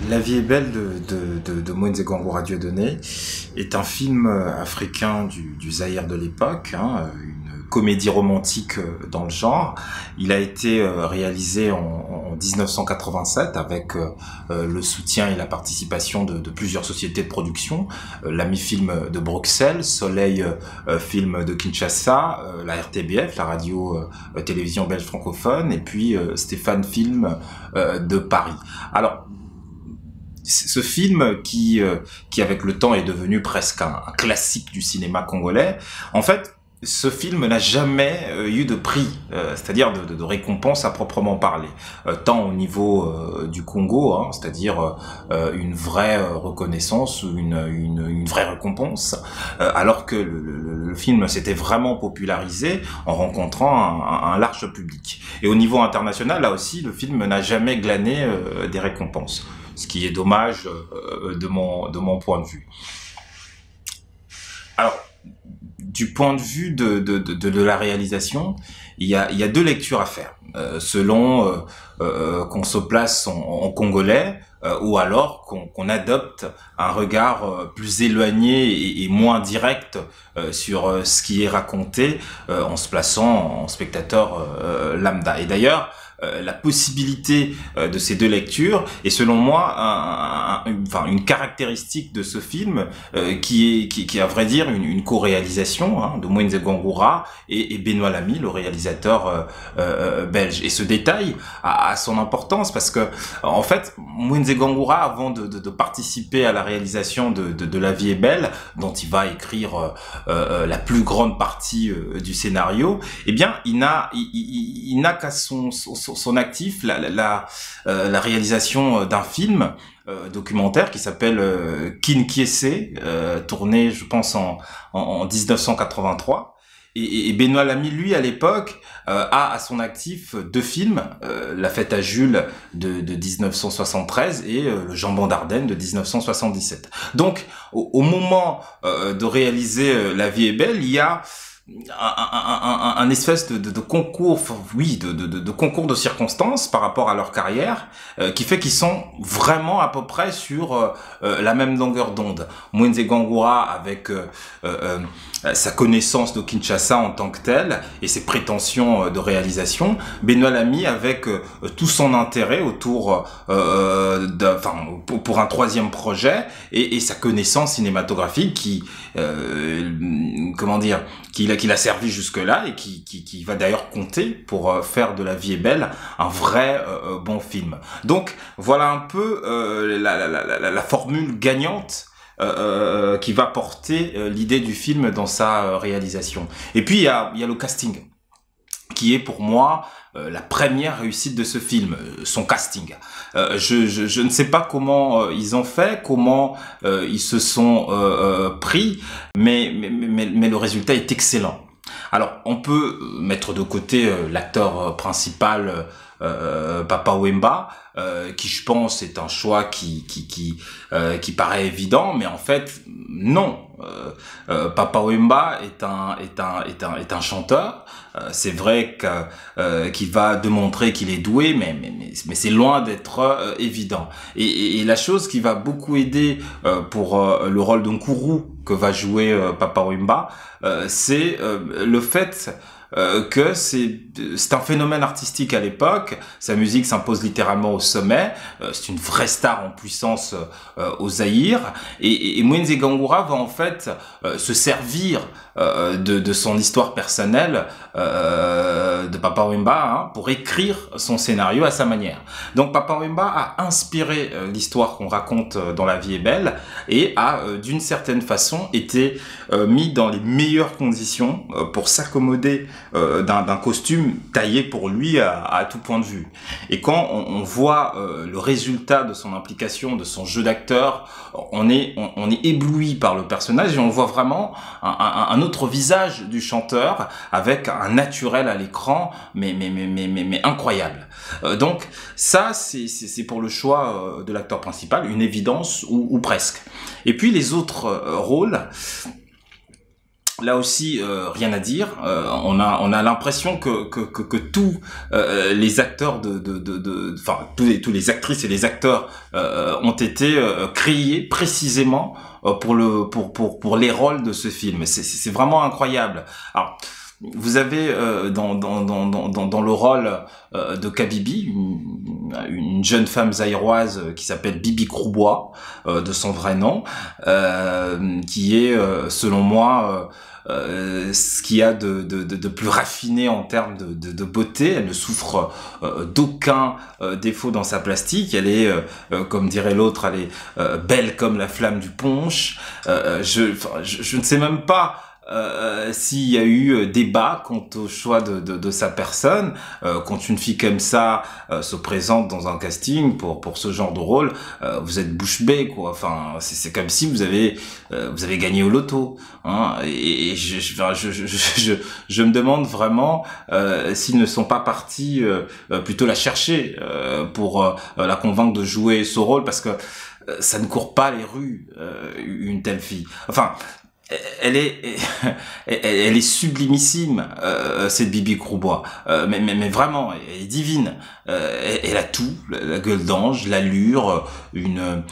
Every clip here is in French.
La vie est belle de Moïse Gangora Dieudonné est un film africain du Zaïre de l'époque, hein, une comédie romantique dans le genre. Il a été réalisé en 1987 avec le soutien et la participation de plusieurs sociétés de production, l'Ami Film de Bruxelles, Soleil Film de Kinshasa, la RTBF, la radio télévision belge francophone, et puis Stéphane Film de Paris. Alors, ce film qui avec le temps est devenu presque un classique du cinéma congolais, en fait, ce film n'a jamais eu de prix, c'est-à-dire de récompense à proprement parler, tant au niveau du Congo, hein, c'est-à-dire une vraie reconnaissance ou une vraie récompense, alors que le film s'était vraiment popularisé en rencontrant un large public. Et au niveau international, là aussi, le film n'a jamais glané des récompenses, ce qui est dommage de mon point de vue. Alors, du point de vue de la réalisation, il y a deux lectures à faire, selon qu'on se place en congolais ou alors qu'on adopte un regard plus éloigné et moins direct sur ce qui est raconté en se plaçant en spectateur lambda. Et d'ailleurs, la possibilité de ces deux lectures est selon moi une caractéristique de ce film qui est à vrai dire une co-réalisation de Moïse Gangora et Benoît Lamy, le réalisateur belge. Et ce détail a son importance parce que en fait Moïse Gangora, avant de participer à la réalisation de La vie est belle, dont il va écrire la plus grande partie du scénario, eh bien il n'a qu'à son actif la réalisation d'un film documentaire qui s'appelle Kinkiese, tourné je pense en 1983. Et Benoît Lamy, lui, à l'époque, a à son actif deux films, La fête à Jules de 1973 et Le jambon d'Ardenne de 1977. Donc, au moment de réaliser La vie est belle, il y a un espèce de concours, oui, de concours de circonstances par rapport à leur carrière, qui fait qu'ils sont vraiment à peu près sur la même longueur d'onde. Moïse Gangora avec sa connaissance de Kinshasa en tant que tel et ses prétentions de réalisation, Benoît Lamy avec tout son intérêt autour pour un troisième projet et sa connaissance cinématographique qui qu'il a servi jusque-là et qui va d'ailleurs compter pour faire de La vie est belle un vrai bon film. Donc voilà un peu la formule gagnante qui va porter l'idée du film dans sa réalisation. Et puis il y a le casting, qui est pour moi la première réussite de ce film, son casting. Je ne sais pas comment ils ont fait, comment ils se sont pris, mais le résultat est excellent. Alors, on peut mettre de côté l'acteur principal, Papa Wemba, qui je pense est un choix qui paraît évident, mais en fait non. Papa Wemba est un chanteur. C'est vrai qu'il va démontrer qu'il est doué, mais c'est loin d'être évident. Et la chose qui va beaucoup aider pour le rôle d'un Kourou que va jouer Papa Wemba, c'est le fait que c'est un phénomène artistique à l'époque. Sa musique s'impose littéralement au sommet. C'est une vraie star en puissance au Zaïre. Et Moïse Gangora va en fait se servir de son histoire personnelle de Papa Wemba pour écrire son scénario à sa manière. Donc Papa Wemba a inspiré l'histoire qu'on raconte dans La vie est belle et a d'une certaine façon été mis dans les meilleures conditions pour s'accommoder d'un costume taillé pour lui à tout point de vue. Et quand on voit le résultat de son implication, de son jeu d'acteur, on est ébloui par le personnage et on voit vraiment un autre visage du chanteur avec un naturel à l'écran, mais incroyable. Donc ça, c'est pour le choix de l'acteur principal, une évidence ou presque. Et puis les autres rôles, là aussi, rien à dire. On a l'impression que tous les acteurs enfin tous les actrices et les acteurs ont été créés précisément pour les rôles de ce film. C'est vraiment incroyable. Alors, vous avez dans le rôle de Kabibi une jeune femme zaïroise qui s'appelle Bibi Croubois, de son vrai nom, qui est selon moi ce qu'il y a de plus raffiné en termes de beauté. Elle ne souffre d'aucun défaut dans sa plastique. Elle est, comme dirait l'autre, elle est belle comme la flamme du punch. Je ne sais même pas s'il y a eu débat quant au choix de sa personne, quand une fille comme ça se présente dans un casting pour ce genre de rôle, vous êtes bouche bée, quoi. Enfin, c'est comme si vous avez gagné au loto, hein. Et je me demande vraiment s'ils ne sont pas partis plutôt la chercher pour la convaincre de jouer ce rôle, parce que ça ne court pas les rues, une telle fille. Enfin, elle est sublimissime, cette Bibi Croubois, mais vraiment, elle est divine. Elle a tout, la gueule d'ange, l'allure, une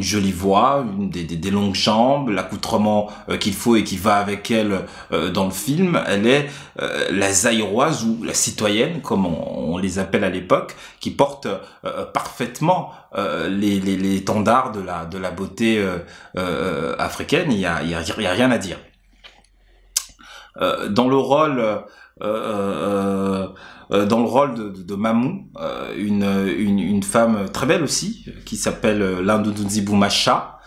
jolie voix, des longues jambes, l'accoutrement qu'il faut et qui va avec elle dans le film. Elle est la zaïroise ou la citoyenne, comme on les appelle à l'époque, qui porte parfaitement les étendards de la beauté africaine. Il y a rien à dire. Dans le rôle de Mamou, une femme très belle aussi, qui s'appelle Landouzi Boumacha,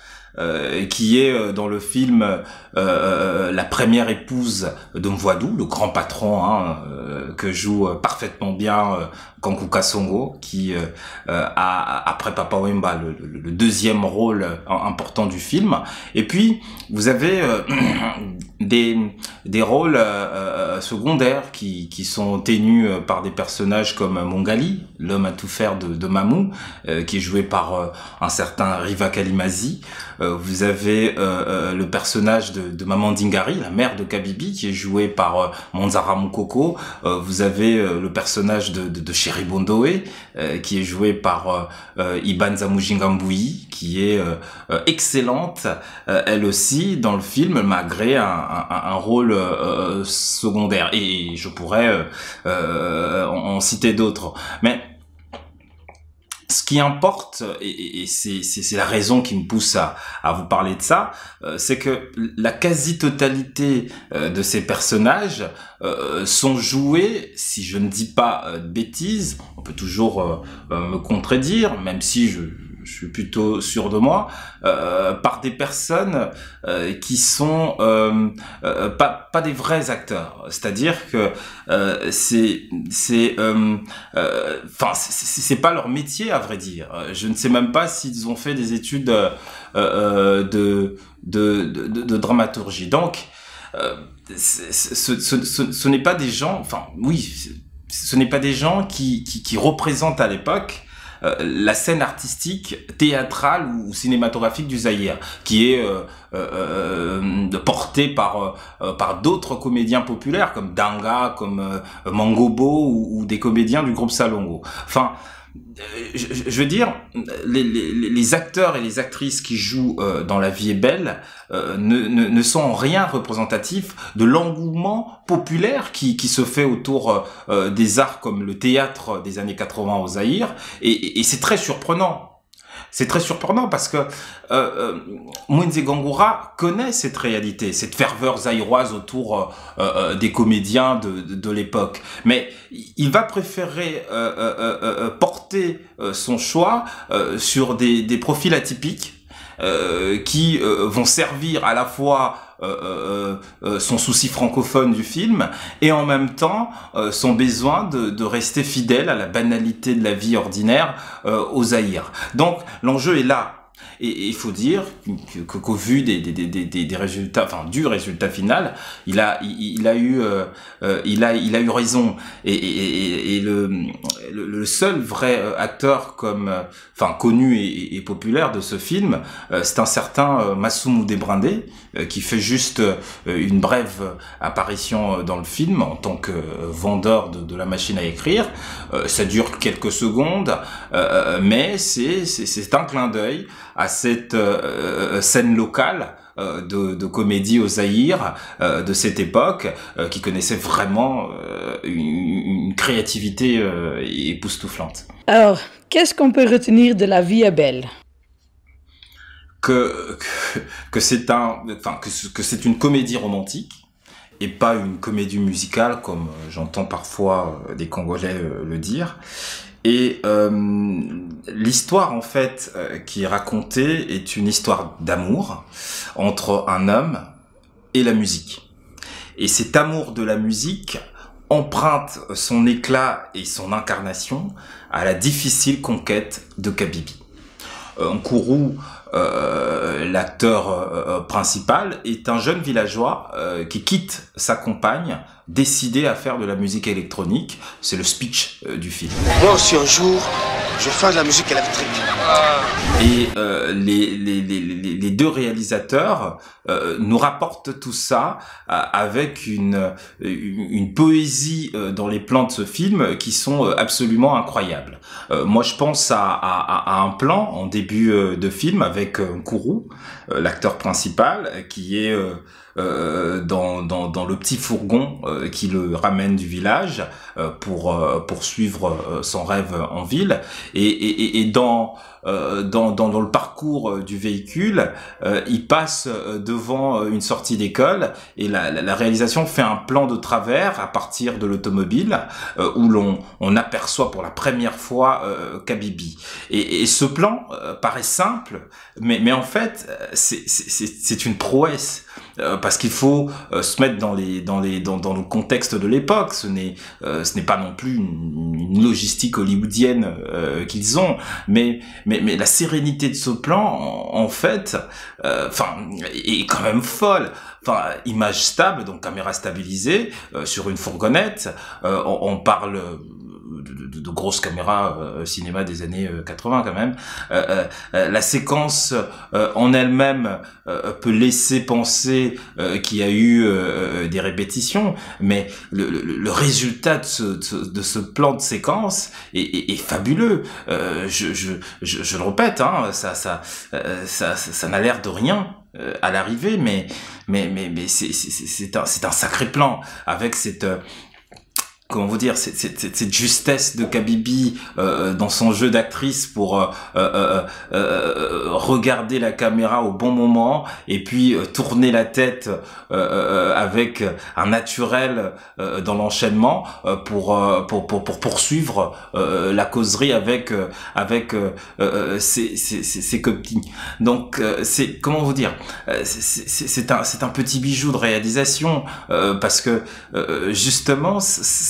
qui est dans le film la première épouse de Mvoidou, le grand patron, hein, que joue parfaitement bien Kankou Kasongo, qui a, après Papa Wemba, le deuxième rôle important du film. Et puis vous avez des rôles secondaires qui sont tenus par des personnages comme Mongali, l'homme à tout faire de Mamou, qui est joué par un certain Riva Kalimazi. Vous avez le personnage de Maman Dingari, la mère de Kabibi, qui est joué par Manzara Moukoko. Vous avez le personnage de Chéri Bondoé, qui est joué par Iban Zamujingamboui, qui est excellente, elle aussi, dans le film, malgré un rôle secondaire. Et je pourrais en citer d'autres. Mais ce qui importe, et c'est la raison qui me pousse à vous parler de ça, c'est que la quasi-totalité de ces personnages sont joués, si je ne dis pas de bêtises, on peut toujours me contredire, même si je suis plutôt sûr de moi, par des personnes qui sont pas des vrais acteurs. C'est-à-dire que c'est pas leur métier, à vrai dire. Je ne sais même pas s'ils ont fait des études de dramaturgie. Donc ce n'est pas des gens, enfin oui, ce n'est pas des gens qui représentent à l'époque la scène artistique, théâtrale ou cinématographique du Zaïre, qui est portée par d'autres comédiens populaires comme Danga, comme Mangobo ou des comédiens du groupe Salongo. Enfin, je veux dire, les acteurs et les actrices qui jouent dans La Vie est belle ne sont en rien représentatifs de l'engouement populaire qui se fait autour des arts comme le théâtre des années 80 au Zaïre, et c'est très surprenant. C'est très surprenant parce que Mwenze Gangoura connaît cette réalité, cette ferveur zaïroise autour des comédiens de l'époque. Mais il va préférer porter son choix sur des profils atypiques qui vont servir à la fois son souci francophone du film et en même temps son besoin de rester fidèle à la banalité de la vie ordinaire au Zaïre. Donc l'enjeu est là. Et il faut dire qu'au vu des résultats, enfin du résultat final, il a eu raison. Et le seul vrai acteur comme, enfin connu et populaire de ce film, c'est un certain Massoumou Debrindé, qui fait juste une brève apparition dans le film en tant que vendeur de la machine à écrire. Ça dure quelques secondes, mais c'est un clin d'œil à cette scène locale de comédie au Zaïre de cette époque, qui connaissait vraiment une créativité époustouflante. Alors, qu'est-ce qu'on peut retenir de La vie est belle? Que c'est que c'est une comédie romantique et pas une comédie musicale comme j'entends parfois des Congolais le dire. Et l'histoire en fait qui est racontée est une histoire d'amour entre un homme et la musique. Et cet amour de la musique emprunte son éclat et son incarnation à la difficile conquête de Kabibi. Nkourou, l'acteur principal, est un jeune villageois qui quitte sa compagne, décidé à faire de la musique électronique. C'est le speech du film. Moi aussi un jour, je vais faire de la musique électrique. Et les deux réalisateurs nous rapportent tout ça avec une poésie dans les plans de ce film qui sont absolument incroyables. Moi, je pense à un plan en début de film avec Nkourou, l'acteur principal, qui est dans le petit fourgon qui le ramène du village pour poursuivre son rêve en ville, et dans le parcours du véhicule, il passe devant une sortie d'école et la réalisation fait un plan de travers à partir de l'automobile où on aperçoit pour la première fois Kabibi. Et ce plan paraît simple, mais en fait c'est une prouesse. Parce qu'il faut se mettre dans le contexte de l'époque. Ce n'est pas non plus une logistique hollywoodienne qu'ils ont, mais la sérénité de ce plan, en fait, est quand même folle. Enfin, image stable, donc caméra stabilisée sur une fourgonnette. On parle de grosses caméras cinéma des années 80 quand même. La séquence en elle-même peut laisser penser qu'il y a eu des répétitions, mais le résultat de ce plan de séquence est fabuleux. Je le répète, hein, ça n'a l'air de rien à l'arrivée, mais c'est un sacré plan avec cette comment vous dire, cette justesse de Kabibi dans son jeu d'actrice pour regarder la caméra au bon moment et puis tourner la tête avec un naturel dans l'enchaînement pour poursuivre la causerie avec ses copines. Donc c'est comment vous dire, c'est un petit bijou de réalisation parce que justement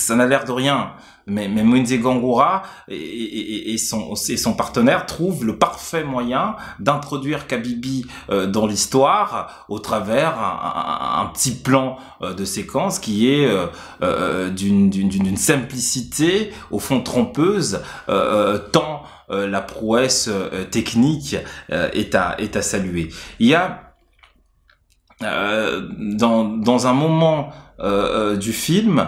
ça n'a l'air de rien, mais Moïse Gangoura et son partenaire trouvent le parfait moyen d'introduire Kabibi dans l'histoire au travers un petit plan de séquence qui est d'une simplicité au fond trompeuse, tant la prouesse technique est à saluer. Il y a dans un moment du film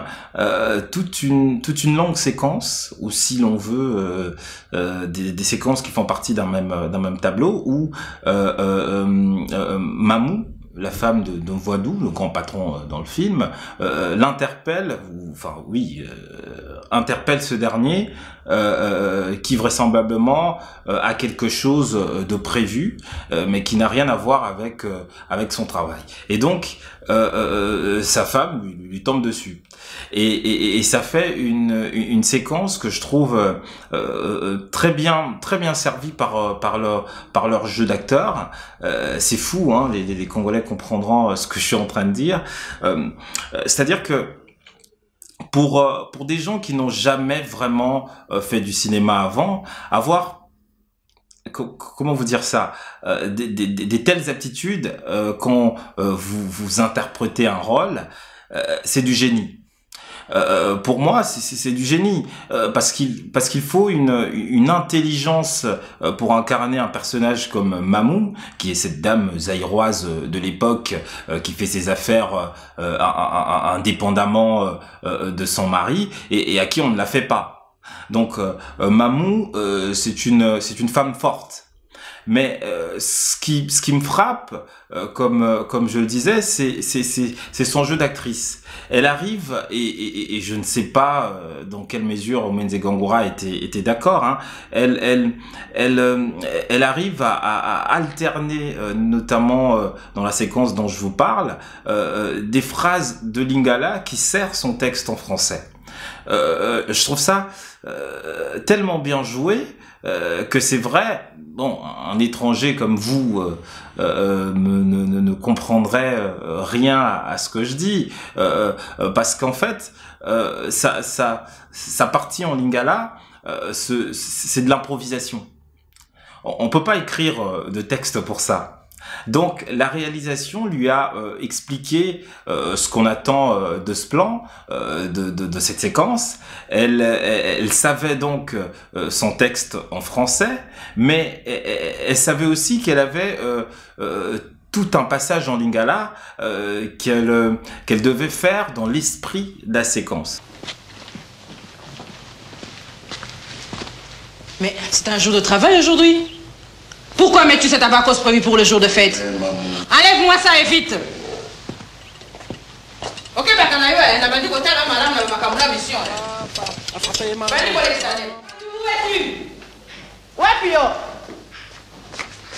toute une longue séquence, ou si l'on veut des séquences qui font partie d'un même tableau, où Mamou, la femme de Voidou, le grand patron dans le film, l'interpelle, interpelle ce dernier, qui vraisemblablement a quelque chose de prévu, mais qui n'a rien à voir avec son travail. Et donc sa femme lui tombe dessus. Et ça fait une séquence que je trouve très bien servie par leur jeu d'acteur. C'est fou, hein, les Congolais comprendront ce que je suis en train de dire. C'est-à-dire que pour des gens qui n'ont jamais vraiment fait du cinéma avant, avoir comment vous dire ça, des telles aptitudes quand vous interprétez un rôle, c'est du génie. Pour moi, c'est du génie, parce qu'il faut une intelligence pour incarner un personnage comme Mamou, qui est cette dame zaïroise de l'époque, qui fait ses affaires indépendamment de son mari, et à qui on ne la fait pas. Donc Mamou, c'est une femme forte. Mais ce qui me frappe, comme je le disais, c'est son jeu d'actrice. Elle arrive, et je ne sais pas dans quelle mesure Omenze Gangura était d'accord, hein, elle arrive à alterner, notamment dans la séquence dont je vous parle, des phrases de Lingala qui serrent son texte en français. Je trouve ça tellement bien joué, que c'est vrai, bon, un étranger comme vous ne comprendrait rien à ce que je dis, parce qu'en fait, sa partie en Lingala, c'est de l'improvisation. On peut pas écrire de texte pour ça. Donc la réalisation lui a expliqué ce qu'on attend de ce plan, de cette séquence. Elle savait donc son texte en français, mais elle savait aussi qu'elle avait tout un passage en Lingala qu'elle devait faire dans l'esprit de la séquence. Mais c'est un jour de travail aujourd'hui. Pourquoi mets-tu cet abacos prévu pour le jour de fête? Enlève-moi ça et vite. Ok, bah quand on a dit que t'as la madame dans ma caméra mission. Où es-tu? Où es-tu? Yo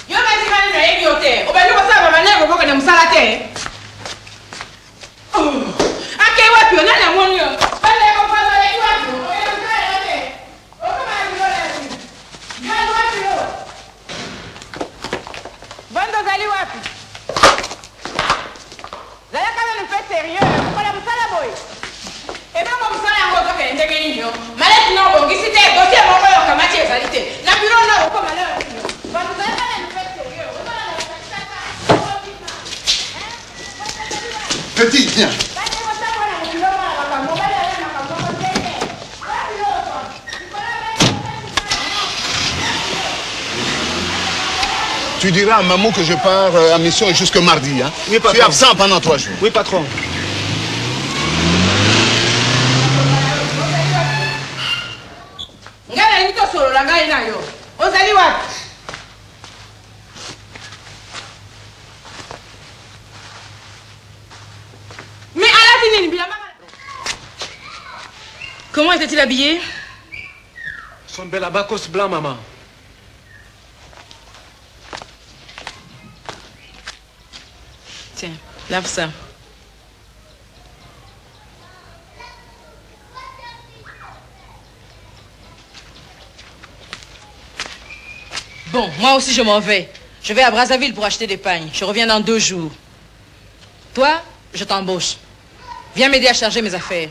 vas-y va aller dans l'hôtel. Au ben nous ça va manière pour que nous salate. Oh. Ok, où es-tu? On a la monnaie. Pas les comprendre les où es-tu? Bando zali wapi? Zala kama ni fait sérieux, kwa msala boy. Et même mon msala ngo toke ndenge ninyo. Maleti no bongi site dossier moko yo kamati ezalité. Na bureau no ko malheur. Bando zala kama ni fait sérieux. Petit, viens. Tu diras à maman que je pars en mission jusque mardi. Hein? Oui, patron. Tu es absent pendant 3 jours. Oui, patron. Comment était-il habillé? Son bel abacos blanc, maman. Tiens, lave ça. Bon, moi aussi je m'en vais. Je vais à Brazzaville pour acheter des pagnes. Je reviens dans 2 jours. Toi, je t'embauche. Viens m'aider à charger mes affaires.